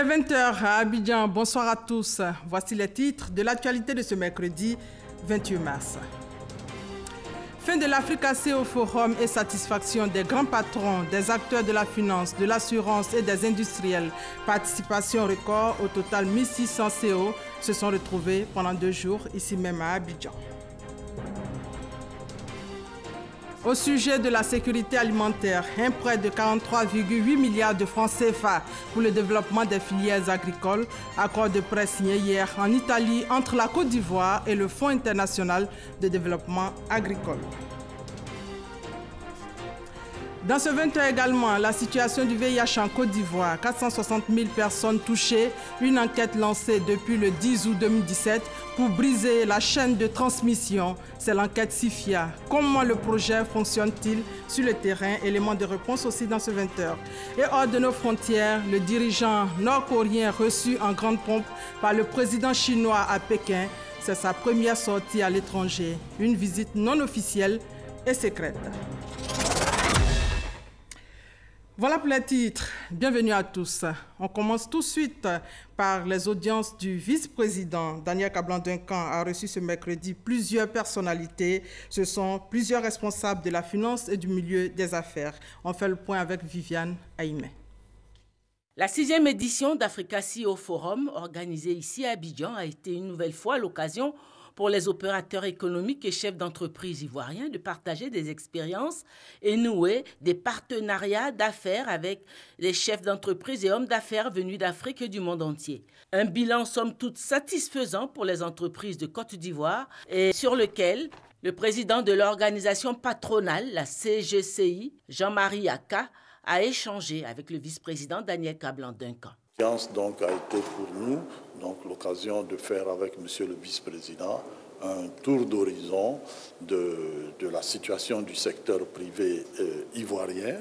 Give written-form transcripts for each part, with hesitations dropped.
est 20 h à Abidjan. Bonsoir à tous. Voici les titres de l'actualité de ce mercredi 28 mars. Fin de l'Africacie au Forum et satisfaction des grands patrons, des acteurs de la finance, de l'assurance et des industriels. Participation record, au total 1600 CO se sont retrouvés pendant 2 jours ici même à Abidjan. Au sujet de la sécurité alimentaire, un prêt de 43,8 milliards de francs CFA pour le développement des filières agricoles, accord de prêt signé hier en Italie entre la Côte d'Ivoire et le Fonds international de développement agricole. Dans ce 20h également, la situation du VIH en Côte d'Ivoire, 460 000 personnes touchées, une enquête lancée depuis le 10 août 2017 pour briser la chaîne de transmission. C'est l'enquête SIFIA. Comment le projet fonctionne-t-il sur le terrain? Élément de réponse aussi dans ce 20h. Et hors de nos frontières, le dirigeant nord-coréen reçu en grande pompe par le président chinois à Pékin. C'est sa première sortie à l'étranger, une visite non officielle et secrète. Voilà pour les titres. Bienvenue à tous. On commence tout de suite par les audiences du vice-président. Daniel Kablan-Duncan a reçu ce mercredi plusieurs personnalités. Ce sont plusieurs responsables de la finance et du milieu des affaires. On fait le point avec Viviane Aïmé. La 6e édition d'Africacie au Forum, organisée ici à Abidjan, a été une nouvelle fois l'occasion pour les opérateurs économiques et chefs d'entreprise ivoiriens de partager des expériences et nouer des partenariats d'affaires avec les chefs d'entreprise et hommes d'affaires venus d'Afrique et du monde entier. Un bilan somme toute satisfaisant pour les entreprises de Côte d'Ivoire et sur lequel le président de l'organisation patronale, la CGCI, Jean-Marie Aka, a échangé avec le vice-président Daniel Kablan-Duncan. Donc a été pour nous l'occasion de faire avec Monsieur le vice-président un tour d'horizon de la situation du secteur privé ivoirien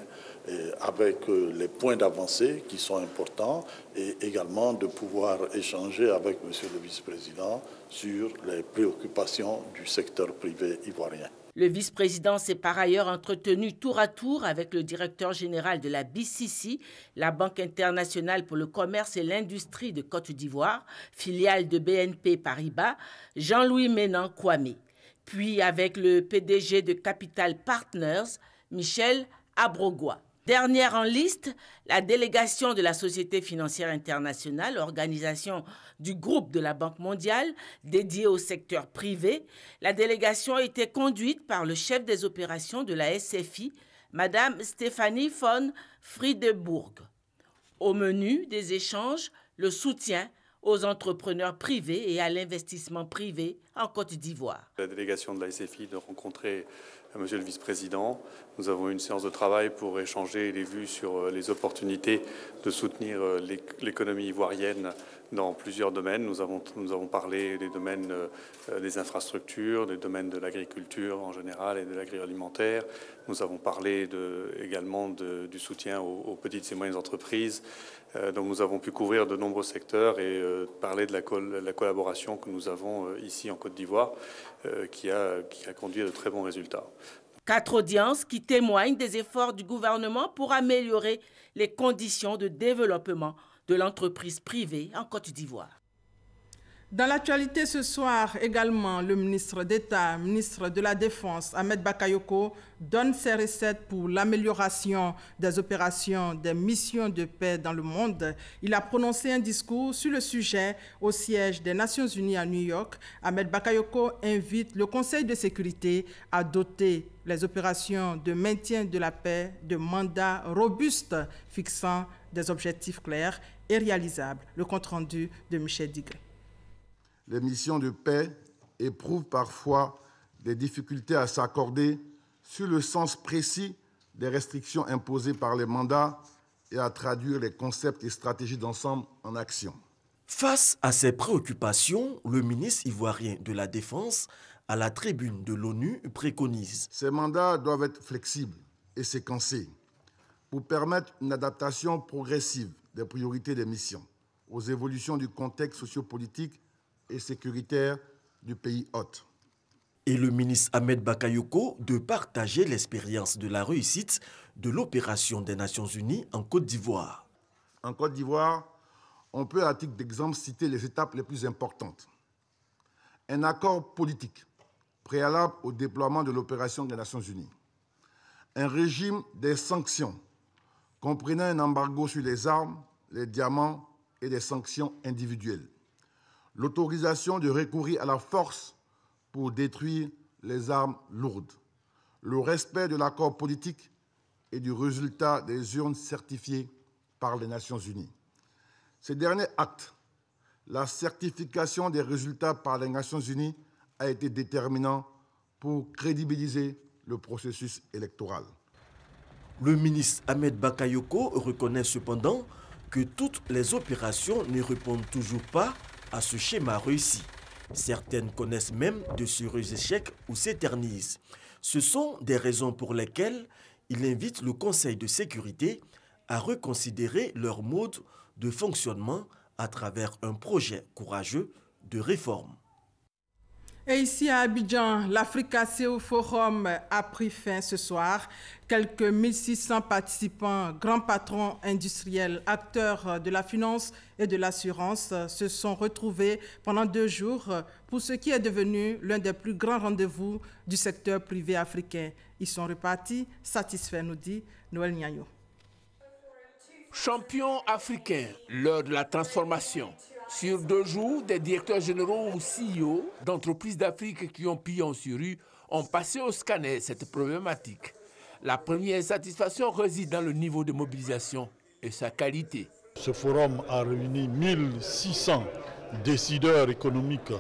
avec les points d'avancée qui sont importants et également de pouvoir échanger avec Monsieur le vice-président sur les préoccupations du secteur privé ivoirien. Le vice-président s'est par ailleurs entretenu tour à tour avec le directeur général de la BCC, la Banque internationale pour le commerce et l'industrie de Côte d'Ivoire, filiale de BNP Paribas, Jean-Louis Ménan Kwame. Puis avec le PDG de Capital Partners, Michel Abrogua. Dernière en liste, la délégation de la Société financière internationale, organisation du groupe de la Banque mondiale dédiée au secteur privé. La délégation a été conduite par le chef des opérations de la SFI, Madame Stéphanie von Friedeburg. Au menu des échanges, le soutien aux entrepreneurs privés et à l'investissement privé en Côte d'Ivoire. La délégation de la SFI de rencontrer Monsieur le vice-président. Nous avons eu une séance de travail pour échanger les vues sur les opportunités de soutenir l'économie ivoirienne dans plusieurs domaines. Nous avons parlé des domaines des infrastructures, des domaines de l'agriculture en général et de l'agroalimentaire. Nous avons parlé également du soutien aux petites et moyennes entreprises. Donc nous avons pu couvrir de nombreux secteurs et parler de la collaboration que nous avons ici en Côte d'Ivoire qui a conduit à de très bons résultats. 4 audiences qui témoignent des efforts du gouvernement pour améliorer les conditions de développement de l'entreprise privée en Côte d'Ivoire. Dans l'actualité ce soir également, le ministre d'État, ministre de la Défense, Ahmed Bakayoko, donne ses recettes pour l'amélioration des opérations des missions de paix dans le monde. Il a prononcé un discours sur le sujet au siège des Nations Unies à New York. Ahmed Bakayoko invite le Conseil de sécurité à doter les opérations de maintien de la paix de mandats robustes fixant des objectifs clairs et réalisables. Le compte-rendu de Michel Digré. Les missions de paix éprouvent parfois des difficultés à s'accorder sur le sens précis des restrictions imposées par les mandats et à traduire les concepts et stratégies d'ensemble en action. Face à ces préoccupations, le ministre ivoirien de la Défense, à la tribune de l'ONU, préconise. Ces mandats doivent être flexibles et séquencés pour permettre une adaptation progressive des priorités des missions aux évolutions du contexte sociopolitique et sécuritaire du pays hôte. Et le ministre Ahmed Bakayoko de partager l'expérience de la réussite de l'opération des Nations Unies en Côte d'Ivoire. En Côte d'Ivoire, On peut, à titre d'exemple, citer les étapes les plus importantes. Un accord politique préalable au déploiement de l'opération des Nations Unies. Un régime des sanctions comprenant un embargo sur les armes, les diamants et des sanctions individuelles. L'autorisation de recourir à la force pour détruire les armes lourdes. Le respect de l'accord politique et du résultat des urnes certifiées par les Nations Unies. Ces derniers actes, la certification des résultats par les Nations Unies a été déterminant pour crédibiliser le processus électoral. Le ministre Ahmed Bakayoko reconnaît cependant que toutes les opérations ne répondent toujours pas à ce schéma réussi. Certaines connaissent même de sérieux échecs ou s'éternisent. Ce sont des raisons pour lesquelles il invite le Conseil de sécurité à reconsidérer leur mode de fonctionnement à travers un projet courageux de réforme. Et ici à Abidjan, l'Africaceo Forum a pris fin ce soir. Quelques 1600 participants, grands patrons industriels, acteurs de la finance et de l'assurance se sont retrouvés pendant 2 jours pour ce qui est devenu l'un des plus grands rendez-vous du secteur privé africain. Ils sont repartis satisfaits, nous dit Noël Niayo. Champions africains, l'heure de la transformation. Sur 2 jours, des directeurs généraux ou CEO d'entreprises d'Afrique qui ont pignon sur rue ont passé au scanner cette problématique. La première satisfaction réside dans le niveau de mobilisation et sa qualité. Ce forum a réuni 1600 décideurs économiques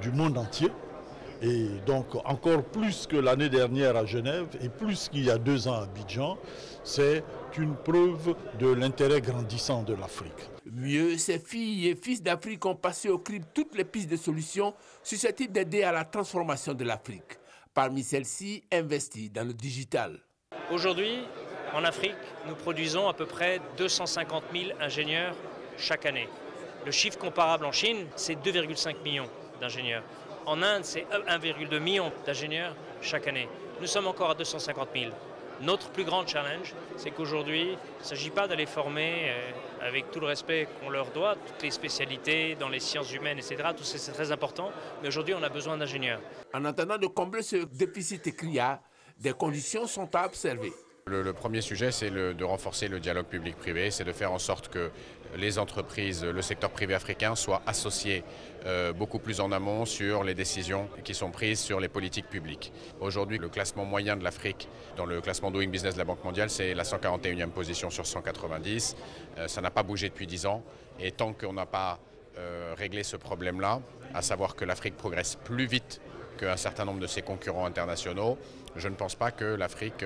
du monde entier. Et donc encore plus que l'année dernière à Genève et plus qu'il y a 2 ans à Abidjan, c'est une preuve de l'intérêt grandissant de l'Afrique. Mieux, ces filles et fils d'Afrique ont passé au crible toutes les pistes de solutions susceptibles d'aider à la transformation de l'Afrique. Parmi celles-ci, investies dans le digital. Aujourd'hui, en Afrique, nous produisons à peu près 250 000 ingénieurs chaque année. Le chiffre comparable en Chine, c'est 2,5 millions d'ingénieurs. En Inde, c'est 1,2 million d'ingénieurs chaque année. Nous sommes encore à 250 000. Notre plus grand challenge, c'est qu'aujourd'hui, il ne s'agit pas d'aller former, avec tout le respect qu'on leur doit, toutes les spécialités dans les sciences humaines, etc. Tout ça, c'est très important. Mais aujourd'hui, on a besoin d'ingénieurs. En attendant de combler ce déficit CRIA, des conditions sont à observer. Le premier sujet, c'est de renforcer le dialogue public-privé, c'est de faire en sorte que les entreprises, le secteur privé africain soient associés beaucoup plus en amont sur les décisions qui sont prises sur les politiques publiques. Aujourd'hui, le classement moyen de l'Afrique dans le classement Doing Business de la Banque mondiale, c'est la 141e position sur 190. Ça n'a pas bougé depuis 10 ans et tant qu'on n'a pas réglé ce problème-là, à savoir que l'Afrique progresse plus vite qu'un certain nombre de ses concurrents internationaux, je ne pense pas que l'Afrique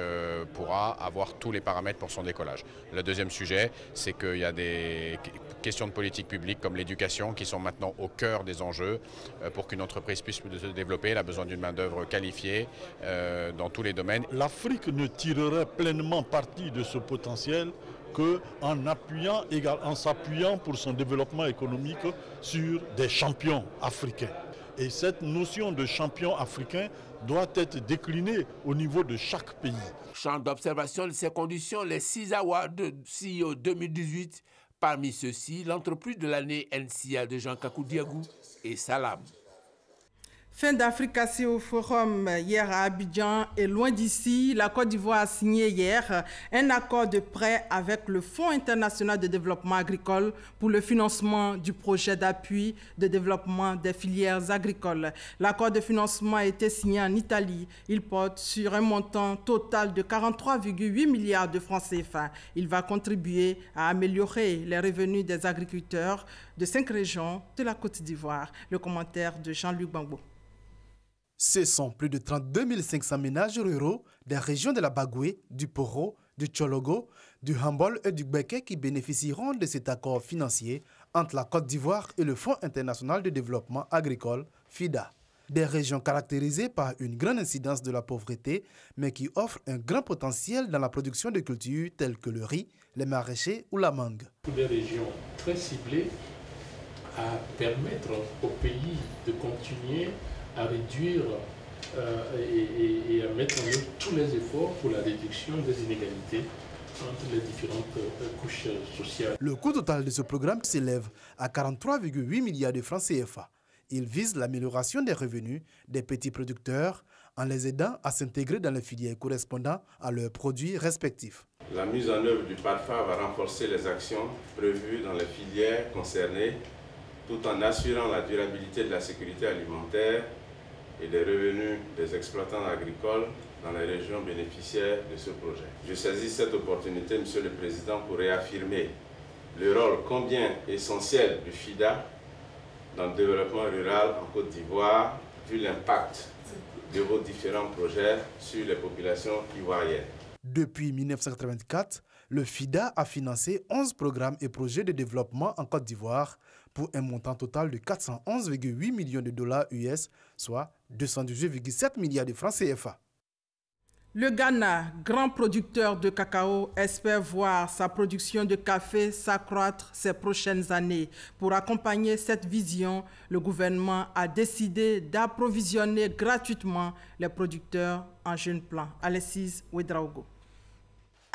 pourra avoir tous les paramètres pour son décollage. Le deuxième sujet, c'est qu'il y a des questions de politique publique comme l'éducation qui sont maintenant au cœur des enjeux. Pour qu'une entreprise puisse se développer, elle a besoin d'une main-d'œuvre qualifiée dans tous les domaines. L'Afrique ne tirerait pleinement parti de ce potentiel qu'en s'appuyant pour son développement économique sur des champions africains. Et cette notion de champion africain doit être déclinée au niveau de chaque pays. Champ d'observation de ces conditions, les 6 awards de CEO 2018. Parmi ceux-ci, l'entreprise de l'année NCA de Jean Kakou Diagou et Salam. Fin d'Africaceo Forum hier à Abidjan et loin d'ici, la Côte d'Ivoire a signé hier un accord de prêt avec le Fonds international de développement agricole pour le financement du projet d'appui de développement des filières agricoles. L'accord de financement a été signé en Italie. Il porte sur un montant total de 43,8 milliards de francs CFA. Il va contribuer à améliorer les revenus des agriculteurs de 5 régions de la Côte d'Ivoire. Le commentaire de Jean-Luc Bangbo. Ce sont plus de 32 500 ménages ruraux des régions de la Bagoué, du Poro, du Tchologo, du Hambol et du Béké qui bénéficieront de cet accord financier entre la Côte d'Ivoire et le Fonds international de développement agricole, FIDA. Des régions caractérisées par une grande incidence de la pauvreté, mais qui offrent un grand potentiel dans la production de cultures telles que le riz, les maraîchers ou la mangue. Des régions très ciblées à permettre au pays de continuer à réduire et à mettre en œuvre tous les efforts pour la réduction des inégalités entre les différentes couches sociales. Le coût total de ce programme s'élève à 43,8 milliards de francs CFA. Il vise l'amélioration des revenus des petits producteurs en les aidant à s'intégrer dans les filières correspondant à leurs produits respectifs. La mise en œuvre du PADFA va renforcer les actions prévues dans les filières concernées tout en assurant la durabilité de la sécurité alimentaire et des revenus des exploitants agricoles dans les régions bénéficiaires de ce projet. Je saisis cette opportunité, Monsieur le Président, pour réaffirmer le rôle combien essentiel du FIDA dans le développement rural en Côte d'Ivoire, vu l'impact de vos différents projets sur les populations ivoiriennes. Depuis 1984, le FIDA a financé 11 programmes et projets de développement en Côte d'Ivoire pour un montant total de 411,8 millions de dollars US, soit 218,7 milliards de francs CFA. Le Ghana, grand producteur de cacao, espère voir sa production de café s'accroître ces prochaines années. Pour accompagner cette vision, le gouvernement a décidé d'approvisionner gratuitement les producteurs en jeune plan. Alexis Ouedraogo.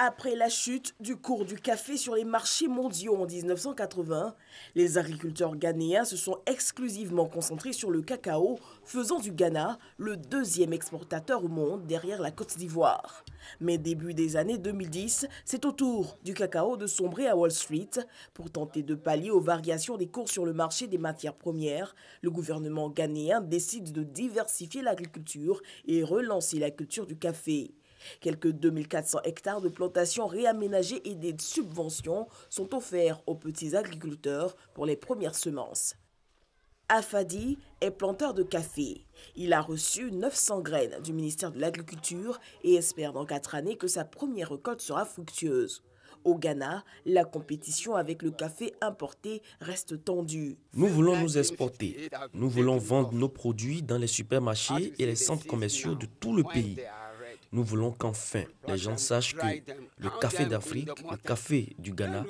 Après la chute du cours du café sur les marchés mondiaux en 1980, les agriculteurs ghanéens se sont exclusivement concentrés sur le cacao, faisant du Ghana le deuxième exportateur au monde derrière la Côte d'Ivoire. Mais début des années 2010, c'est au tour du cacao de sombrer à Wall Street. Pour tenter de pallier aux variations des cours sur le marché des matières premières, le gouvernement ghanéen décide de diversifier l'agriculture et relancer la culture du café. Quelques 2400 hectares de plantations réaménagées et des subventions sont offerts aux petits agriculteurs pour les premières semences. Afadi est planteur de café. Il a reçu 900 graines du ministère de l'Agriculture et espère dans 4 années que sa première récolte sera fructueuse. Au Ghana, la compétition avec le café importé reste tendue. Nous voulons nous exporter. Nous voulons vendre nos produits dans les supermarchés et les centres commerciaux de tout le pays. Nous voulons qu'enfin les gens sachent que le café d'Afrique, le café du Ghana,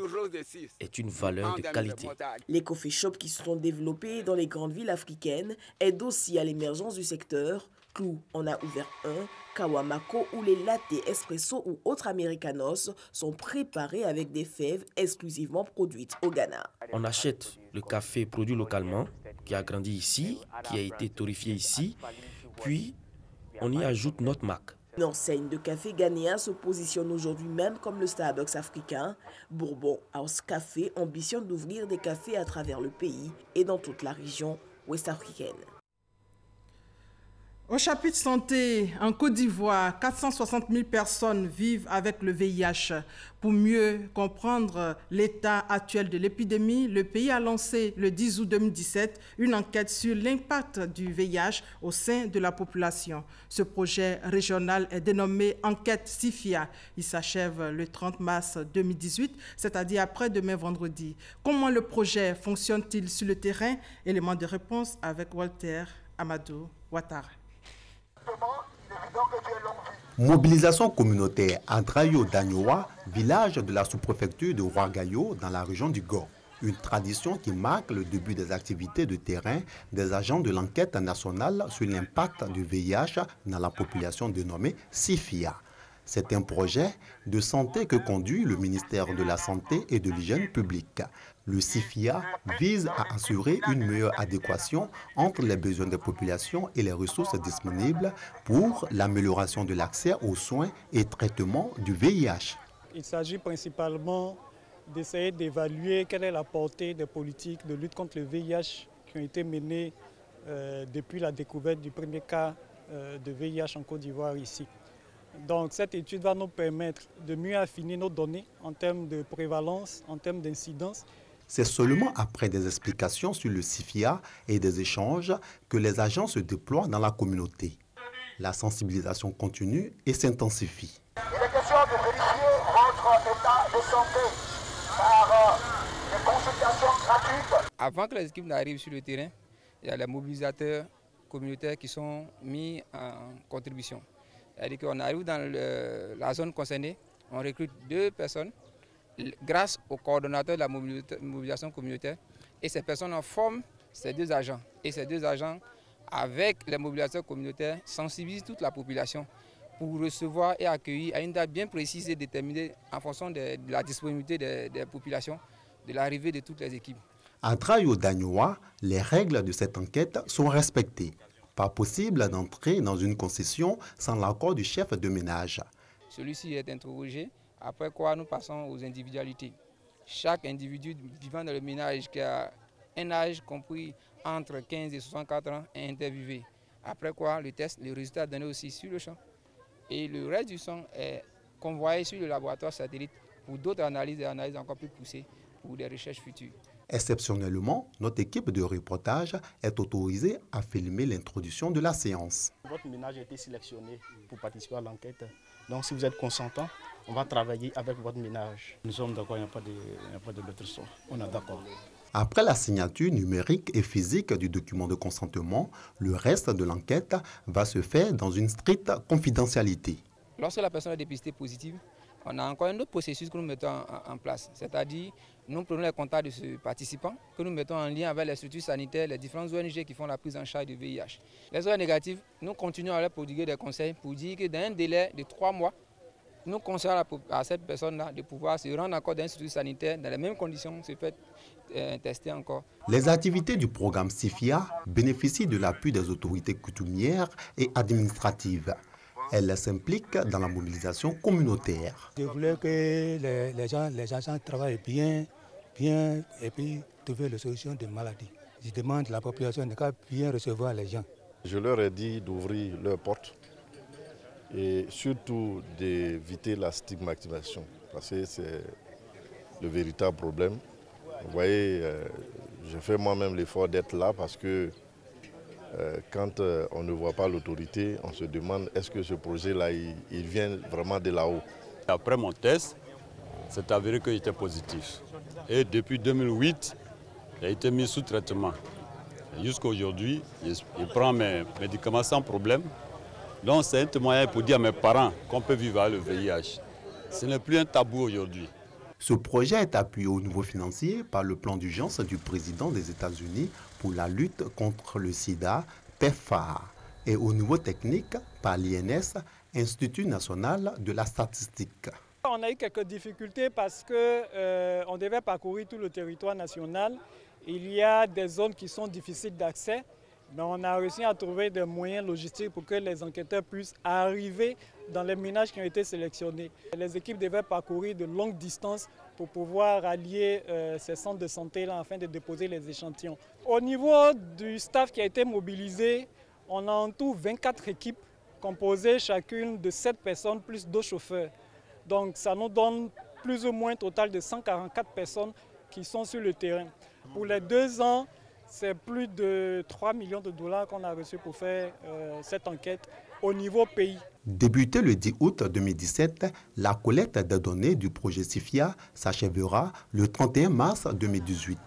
est une valeur de qualité. Les coffee shops qui se sont développés dans les grandes villes africaines aident aussi à l'émergence du secteur. Clou en a ouvert un, Kawamako, où les lattes, espresso ou autres americanos sont préparés avec des fèves exclusivement produites au Ghana. On achète le café produit localement, qui a grandi ici, qui a été torréfié ici, puis on y ajoute notre marque. Une enseigne de café ghanéen se positionne aujourd'hui même comme le Starbucks africain. Bourbon House Café ambitionne d'ouvrir des cafés à travers le pays et dans toute la région ouest-africaine. Au chapitre santé, en Côte d'Ivoire, 460 000 personnes vivent avec le VIH. Pour mieux comprendre l'état actuel de l'épidémie, le pays a lancé le 10 août 2017 une enquête sur l'impact du VIH au sein de la population. Ce projet régional est dénommé Enquête SIFIA. Il s'achève le 30 mars 2018, c'est-à-dire après-demain vendredi. Comment le projet fonctionne-t-il sur le terrain? Élément de réponse avec Walter Amadou Ouattara. Mobilisation communautaire à Drayo-Danyoa, village de la sous-préfecture de Ouagayo dans la région du Gor. Une tradition qui marque le début des activités de terrain des agents de l'enquête nationale sur l'impact du VIH dans la population dénommée SIFIA. C'est un projet de santé que conduit le ministère de la Santé et de l'Hygiène publique. Le SIFIA vise à assurer une meilleure adéquation entre les besoins des populations et les ressources disponibles pour l'amélioration de l'accès aux soins et traitements du VIH. Il s'agit principalement d'essayer d'évaluer quelle est la portée des politiques de lutte contre le VIH qui ont été menées depuis la découverte du premier cas de VIH en Côte d'Ivoire ici. Donc cette étude va nous permettre de mieux affiner nos données en termes de prévalence, en termes d'incidence. C'est seulement après des explications sur le SIFIA et des échanges que les agents se déploient dans la communauté. La sensibilisation continue et s'intensifie. Il est question de vérifier votre état de santé par des consultations gratuites. Avant que les équipes n'arrivent sur le terrain, il y a les mobilisateurs communautaires qui sont mis en contribution. C'est-à-dire qu'on arrive dans la zone concernée, on recrute 2 personnes grâce au coordonnateur de la mobilisation communautaire et ces personnes en forment ces 2 agents. Et ces 2 agents, avec les mobilisateurs communautaires, sensibilisent toute la population pour recevoir et accueillir à une date bien précise et déterminée en fonction de la disponibilité des populations, de l'arrivée de toutes les équipes. À Trayo-Dagnoa, les règles de cette enquête sont respectées. Pas possible d'entrer dans une concession sans l'accord du chef de ménage. Celui-ci est interrogé, après quoi nous passons aux individualités. Chaque individu vivant dans le ménage qui a un âge compris entre 15 et 64 ans est interviewé. Après quoi, le résultat est donné aussi sur le champ. Et le reste du sang est convoyé sur le laboratoire satellite pour d'autres analyses, des analyses encore plus poussées pour des recherches futures. Exceptionnellement, notre équipe de reportage est autorisée à filmer l'introduction de la séance. Votre ménage a été sélectionné pour participer à l'enquête. Donc si vous êtes consentant, on va travailler avec votre ménage. Nous sommes d'accord, il n'y a pas de l'autre sort. On est d'accord. Après la signature numérique et physique du document de consentement, le reste de l'enquête va se faire dans une stricte confidentialité. Lorsque la personne est dépistée positive, on a encore un autre processus que nous mettons en place. C'est-à-dire, nous prenons les contacts de ce participant, que nous mettons en lien avec les structures sanitaires, les différentes ONG qui font la prise en charge du VIH. Les ONG négatives, nous continuons à leur prodiguer des conseils pour dire que dans un délai de 3 mois, nous conseillons à cette personne-là de pouvoir se rendre encore dans une structure sanitaire, dans les mêmes conditions, se faire tester encore. Les activités du programme SIFIA bénéficient de l'appui des autorités coutumières et administratives. Elle s'implique dans la mobilisation communautaire. Je voulais que les agents travaillent bien et puis trouver la solution des maladies. Je demande à la population de bien recevoir les gens. Je leur ai dit d'ouvrir leurs portes et surtout d'éviter la stigmatisation parce que c'est le véritable problème. Vous voyez, j'ai fait moi-même l'effort d'être là parce que quand on ne voit pas l'autorité, on se demande est-ce que ce projet-là, il vient vraiment de là-haut. Après mon test, c'est avéré que j'étais positif. Et depuis 2008, j'ai été mis sous traitement. Jusqu'à aujourd'hui, je prends mes médicaments sans problème. Donc c'est un témoignage pour dire à mes parents qu'on peut vivre avec le VIH. Ce n'est plus un tabou aujourd'hui. Ce projet est appuyé au niveau financier par le plan d'urgence du président des États-Unis pour la lutte contre le sida, PEPFAR, et au niveau technique par l'INS, Institut national de la statistique. On a eu quelques difficultés parce qu'on devait parcourir tout le territoire national. Il y a des zones qui sont difficiles d'accès, mais on a réussi à trouver des moyens logistiques pour que les enquêteurs puissent arriver dans les ménages qui ont été sélectionnés. Les équipes devaient parcourir de longues distances pour pouvoir allier ces centres de santé-là afin de déposer les échantillons. Au niveau du staff qui a été mobilisé, on a en tout 24 équipes composées chacune de 7 personnes plus 2 chauffeurs. Donc ça nous donne plus ou moins un total de 144 personnes qui sont sur le terrain. Pour les 2 ans, c'est plus de 3 millions de dollars qu'on a reçus pour faire cette enquête au niveau pays. Débutée le 10 août 2017, la collecte des données du projet SIFIA s'achèvera le 31 mars 2018.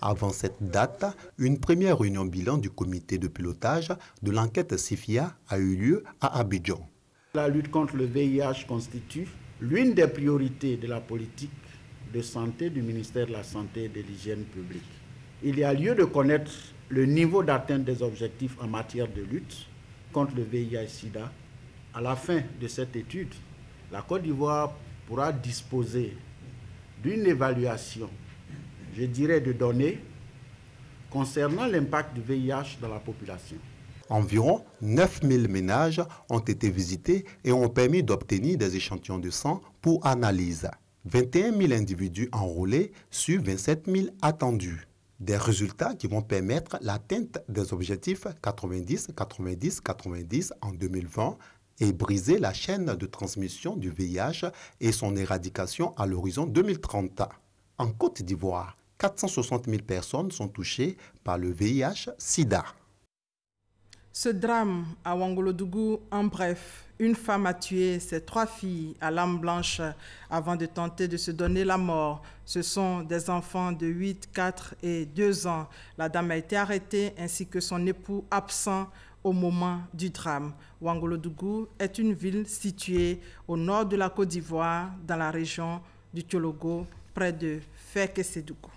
Avant cette date, une première réunion bilan du comité de pilotage de l'enquête SIFIA a eu lieu à Abidjan. La lutte contre le VIH constitue l'une des priorités de la politique de santé du ministère de la Santé et de l'Hygiène publique. Il y a lieu de connaître le niveau d'atteinte des objectifs en matière de lutte contre le VIH-Sida. À la fin de cette étude, la Côte d'Ivoire pourra disposer d'une évaluation, je dirais, de données concernant l'impact du VIH dans la population. Environ 9000 ménages ont été visités et ont permis d'obtenir des échantillons de sang pour analyse. 21 000 individus enrôlés sur 27 000 attendus. Des résultats qui vont permettre l'atteinte des objectifs 90-90-90 en 2020 et briser la chaîne de transmission du VIH et son éradication à l'horizon 2030. En Côte d'Ivoire, 460 000 personnes sont touchées par le VIH-Sida. Ce drame à Ouangolodougou, en bref, une femme a tué ses 3 filles à l'âme blanche avant de tenter de se donner la mort. Ce sont des enfants de 8, 4 et 2 ans. La dame a été arrêtée ainsi que son époux absent au moment du drame. Ouangolodougou est une ville située au nord de la Côte d'Ivoire, dans la région du Tchologo, près de Fekessédougou.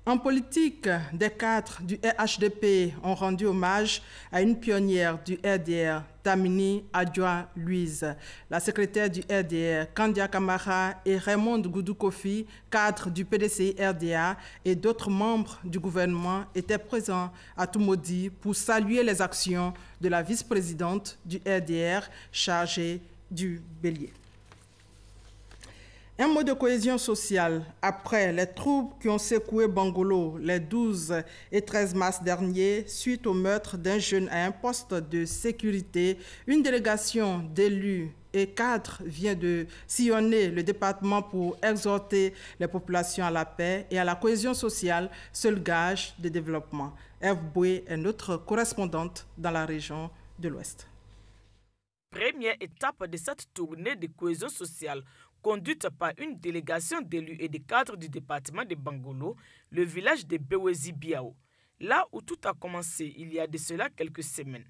En politique, des cadres du RHDP ont rendu hommage à une pionnière du RDR, Tamini Adjoa-Louise. La secrétaire du RDR, Kandia Kamara, et Raymond Goudou-Kofi, cadre du PDCI RDA, et d'autres membres du gouvernement étaient présents à Toumoudi pour saluer les actions de la vice-présidente du RDR chargée du Bélier. Un mot de cohésion sociale. Après les troubles qui ont secoué Bangolo les 12 et 13 mars dernier, suite au meurtre d'un jeune à un poste de sécurité, une délégation d'élus et cadres vient de sillonner le département pour exhorter les populations à la paix et à la cohésion sociale, seul gage de développement. Ève Boué est notre correspondante dans la région de l'Ouest. Première étape de cette tournée de cohésion sociale, conduite par une délégation d'élus et de cadres du département de Bangolo, le village de Bewezi Biao. Là où tout a commencé il y a de cela quelques semaines.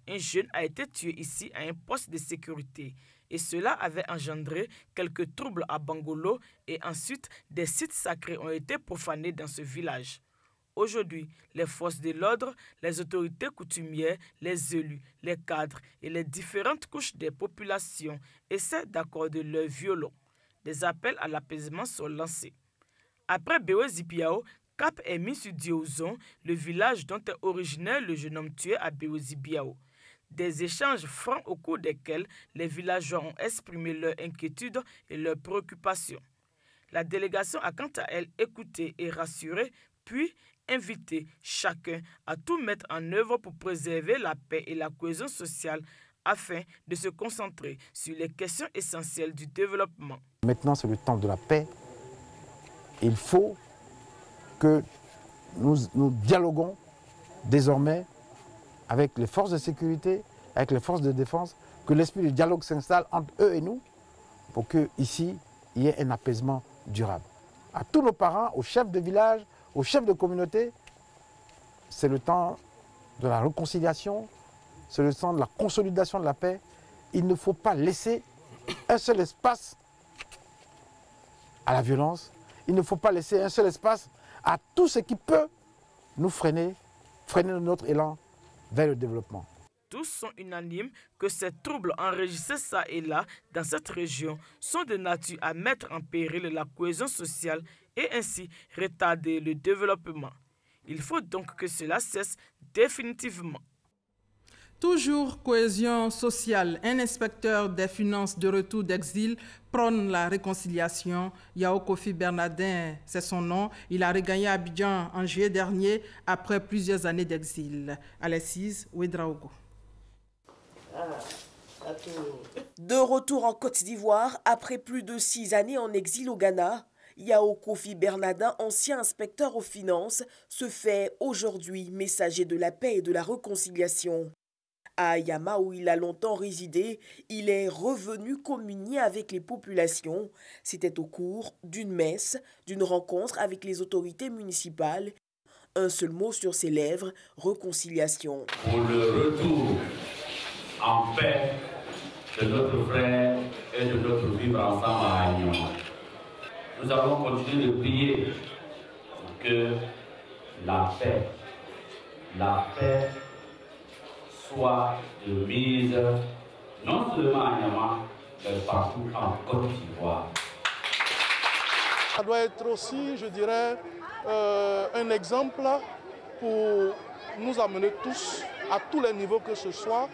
Un jeune a été tué ici à un poste de sécurité et cela avait engendré quelques troubles à Bangolo et ensuite des sites sacrés ont été profanés dans ce village. Aujourd'hui, les forces de l'ordre, les autorités coutumières, les élus, les cadres et les différentes couches des populations essaient d'accorder leur violon. Des appels à l'apaisement sont lancés. Après Bewezi Biao, cap est mis sur Diouzon, le village dont est originaire le jeune homme tué à Bewezi Biao. Des échanges francs au cours desquels les villageois ont exprimé leurs inquiétudes et leurs préoccupations. La délégation a quant à elle écouté et rassuré, puis invité chacun à tout mettre en œuvre pour préserver la paix et la cohésion sociale afin de se concentrer sur les questions essentielles du développement. Maintenant, c'est le temps de la paix. Il faut que nous dialoguons désormais avec les forces de sécurité, avec les forces de défense, que l'esprit de dialogue s'installe entre eux et nous pour qu'ici, il y ait un apaisement durable. À tous nos parents, aux chefs de village, aux chefs de communauté, c'est le temps de la réconciliation, c'est le temps de la consolidation de la paix. Il ne faut pas laisser un seul espace à la violence. Il ne faut pas laisser un seul espace à tout ce qui peut nous freiner notre élan vers le développement. Tous sont unanimes que ces troubles enregistrés ça et là dans cette région sont de nature à mettre en péril la cohésion sociale et ainsi retarder le développement. Il faut donc que cela cesse définitivement. Toujours cohésion sociale, un inspecteur des finances de retour d'exil prône la réconciliation. Yao Kofi Bernardin, c'est son nom. Il a regagné Abidjan en juillet dernier après plusieurs années d'exil. Alexis Ouedraogo. De retour en Côte d'Ivoire, après plus de 6 années en exil au Ghana, Yao Kofi Bernardin, ancien inspecteur aux finances, se fait aujourd'hui messager de la paix et de la réconciliation. À Ayama, où il a longtemps résidé, il est revenu communier avec les populations. C'était au cours d'une messe, d'une rencontre avec les autorités municipales. Un seul mot sur ses lèvres, réconciliation. Pour le retour en paix de notre frère et de notre vivre ensemble à Ayama. Nous allons continuer de prier pour que la paix soit de mise non seulement à Ayama, mais partout en Côte d'Ivoire. Ça doit être aussi, je dirais, un exemple pour nous amener tous, à tous les niveaux que ce soit,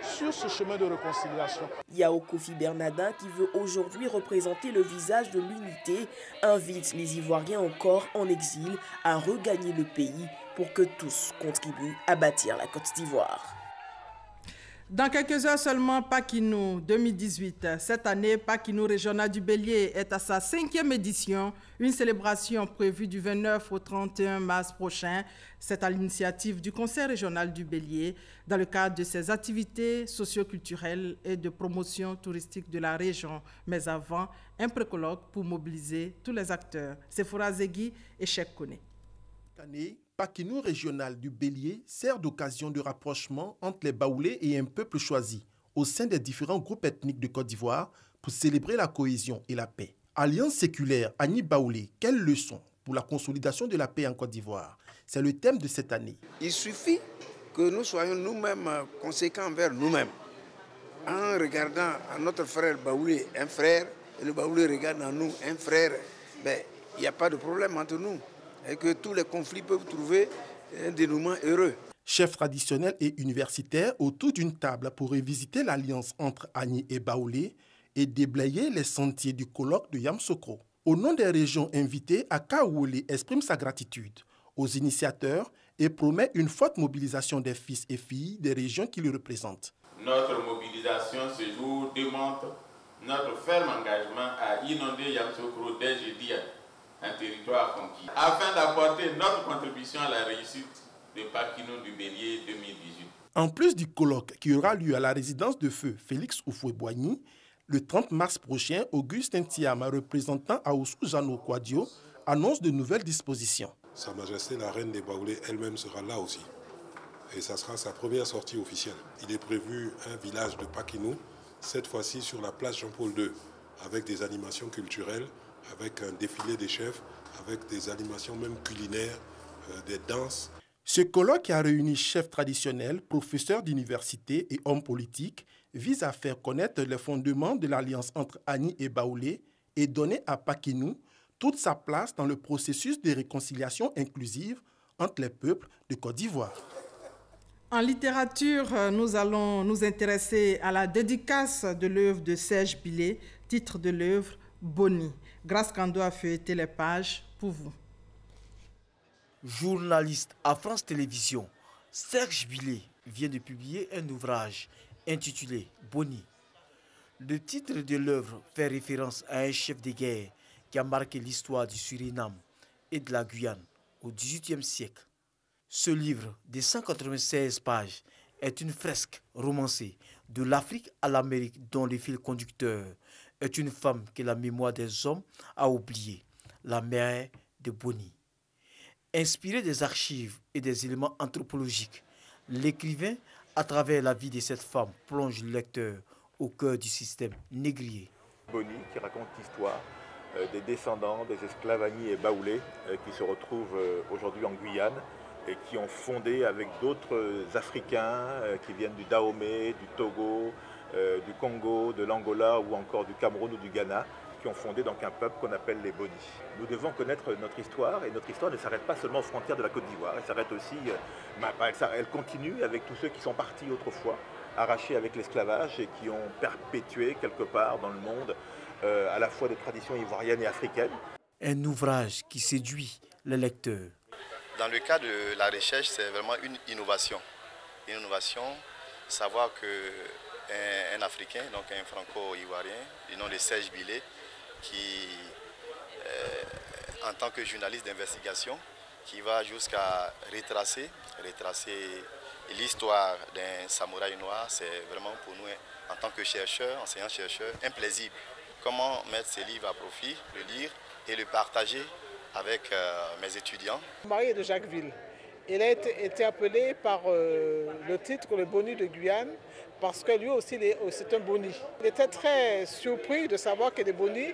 sur ce chemin de réconciliation. Yao Kofi Bernardin, qui veut aujourd'hui représenter le visage de l'unité, invite les Ivoiriens encore en exil à regagner le pays pour que tous contribuent à bâtir la Côte d'Ivoire. Dans quelques heures seulement, Paquinou 2018. Cette année, Paquinou régional du Bélier est à sa 5e édition, une célébration prévue du 29 au 31 mars prochain. C'est à l'initiative du Conseil régional du Bélier, dans le cadre de ses activités socioculturelles et de promotion touristique de la région. Mais avant, un précolloque pour mobiliser tous les acteurs. Sephora Zegui et Cheikh Kone. Cette année, Paquinou régional du Bélier sert d'occasion de rapprochement entre les Baoulés et un peuple choisi au sein des différents groupes ethniques de Côte d'Ivoire pour célébrer la cohésion et la paix. Alliance séculaire Agni Baoulé, quelle leçon pour la consolidation de la paix en Côte d'Ivoire. C'est le thème de cette année. Il suffit que nous soyons nous-mêmes conséquents envers nous-mêmes. En regardant à notre frère Baoulé un frère, et le Baoulé regarde en nous un frère, ben, il n'y a pas de problème entre nous. Et que tous les conflits peuvent trouver un dénouement heureux. Chefs traditionnels et universitaires autour d'une table pour revisiter l'alliance entre Agni et Baoulé et déblayer les sentiers du colloque de Yamoussoukro. Au nom des régions invitées, Akaoulé exprime sa gratitude aux initiateurs et promet une forte mobilisation des fils et filles des régions qui le représentent. Notre mobilisation ce jour démontre notre ferme engagement à inonder Yamoussoukro dès jeudi, un territoire conquis, afin d'apporter notre contribution à la réussite de Pakinou du Bélier 2018. En plus du colloque qui aura lieu à la résidence de feu Félix Houphouët-Boigny, le 30 mars prochain, Augustin Thiam, représentant à Oussou Jano Kouadio, annonce de nouvelles dispositions. Sa Majesté la Reine des Baoulés elle-même sera là aussi. Et ça sera sa première sortie officielle. Il est prévu un village de Pakinou, cette fois-ci sur la place Jean-Paul II, avec des animations culturelles, avec un défilé des chefs, avec des animations même culinaires, des danses. Ce colloque qui a réuni chefs traditionnels, professeurs d'université et hommes politiques vise à faire connaître les fondements de l'alliance entre Agni et Baoulé et donner à Pakinou toute sa place dans le processus de réconciliation inclusive entre les peuples de Côte d'Ivoire. En littérature, nous allons nous intéresser à la dédicace de l'œuvre de Serge Bilé, titre de l'œuvre Boni. Grace Kando a feuilleté les pages pour vous. Journaliste à France Télévisions, Serge Bilé vient de publier un ouvrage intitulé Boni. Le titre de l'œuvre fait référence à un chef de guerre qui a marqué l'histoire du Suriname et de la Guyane au XVIIIe siècle. Ce livre de 196 pages est une fresque romancée de l'Afrique à l'Amérique dont le fil conducteur est une femme que la mémoire des hommes a oubliée, la mère de Boni. Inspiré des archives et des éléments anthropologiques, l'écrivain, à travers la vie de cette femme, plonge le lecteur au cœur du système négrier. Boni qui raconte l'histoire des descendants des esclaves Agni et Baoulé qui se retrouvent aujourd'hui en Guyane et qui ont fondé avec d'autres Africains qui viennent du Dahomey, du Togo, du Congo, de l'Angola ou encore du Cameroun ou du Ghana, qui ont fondé donc un peuple qu'on appelle les Boni. Nous devons connaître notre histoire et notre histoire ne s'arrête pas seulement aux frontières de la Côte d'Ivoire, elle s'arrête aussi, elle continue avec tous ceux qui sont partis autrefois, arrachés avec l'esclavage et qui ont perpétué quelque part dans le monde à la fois des traditions ivoiriennes et africaines. Un ouvrage qui séduit les lecteurs. Dans le cas de la recherche, c'est vraiment une innovation. Une innovation, savoir qu'un Africain, donc un Franco-Ivoirien, du nom de Serge Bilé, qui, en tant que journaliste d'investigation, qui va jusqu'à retracer l'histoire d'un samouraï noir, c'est vraiment pour nous, en tant que chercheurs, enseignants-chercheurs, un plaisir. Comment mettre ces livres à profit, le lire et le partager avec mes étudiants. Marie est de Jacquesville. Il a été appelé par le titre Le Boni de Guyane parce que lui aussi c'est un Boni. Il était très surpris de savoir que des Bonis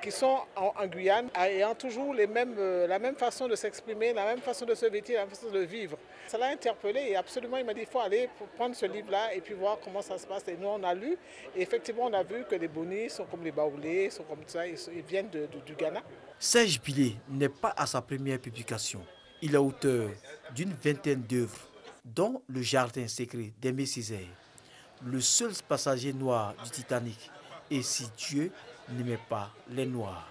qui sont en Guyane ayant toujours la même façon de s'exprimer, la même façon de se vêtir, la même façon de vivre. Ça l'a interpellé et absolument il m'a dit il faut aller prendre ce livre-là et puis voir comment ça se passe. Et nous on a lu et effectivement on a vu que les Bonis sont comme les Baoulés, sont comme ça, ils viennent du Ghana. Serge Bilé n'est pas à sa première publication. Il est auteur d'une vingtaine d'œuvres, dont Le Jardin secret d'Aimé Césaire, Le seul passager noir du Titanic et Si Dieu n'aimait pas les Noirs.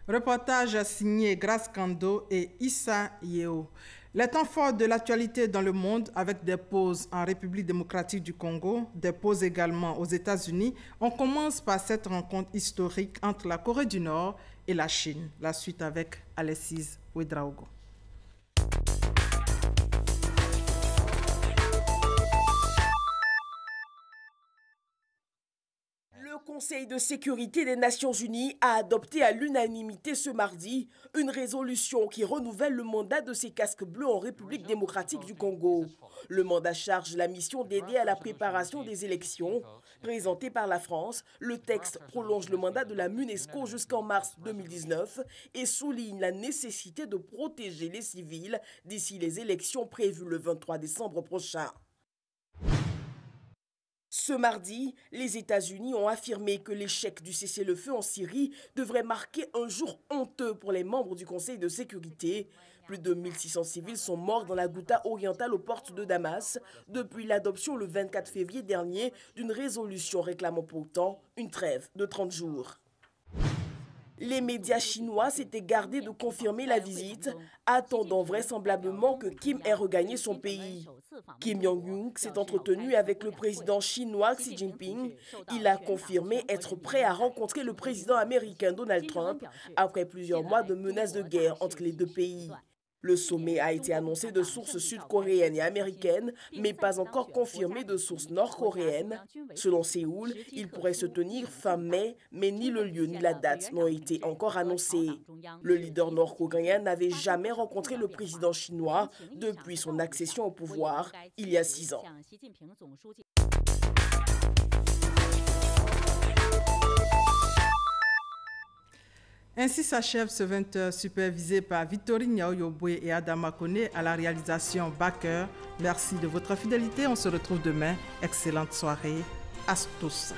Reportage signé Grace Kando et Issa Yeo. Les temps forts de l'actualité dans le monde, avec des pauses en République démocratique du Congo, des pauses également aux États-Unis, on commence par cette rencontre historique entre la Corée du Nord et la Chine. La suite avec Alexis Ouedraogo. Le Conseil de sécurité des Nations Unies a adopté à l'unanimité ce mardi une résolution qui renouvelle le mandat de ces casques bleus en République démocratique du Congo. Le mandat charge la mission d'aider à la préparation des élections. Présenté par la France, le texte prolonge le mandat de la MONUSCO jusqu'en mars 2019 et souligne la nécessité de protéger les civils d'ici les élections prévues le 23 décembre prochain. Ce mardi, les États-Unis ont affirmé que l'échec du cessez-le-feu en Syrie devrait marquer un jour honteux pour les membres du Conseil de sécurité. Plus de 1600 civils sont morts dans la Ghouta orientale aux portes de Damas depuis l'adoption le 24 février dernier d'une résolution réclamant pourtant une trêve de 30 jours. Les médias chinois s'étaient gardés de confirmer la visite, attendant vraisemblablement que Kim ait regagné son pays. Kim Jong-un s'est entretenu avec le président chinois Xi Jinping. Il a confirmé être prêt à rencontrer le président américain Donald Trump après plusieurs mois de menaces de guerre entre les deux pays. Le sommet a été annoncé de sources sud-coréennes et américaines, mais pas encore confirmé de sources nord-coréennes. Selon Séoul, il pourrait se tenir fin mai, mais ni le lieu ni la date n'ont été encore annoncés. Le leader nord-coréen n'avait jamais rencontré le président chinois depuis son accession au pouvoir il y a 6 ans. Ainsi s'achève ce 20h supervisé par Victorine Yaoyoboué et Adama Kone à la réalisation Backer. Merci de votre fidélité. On se retrouve demain. Excellente soirée à tous.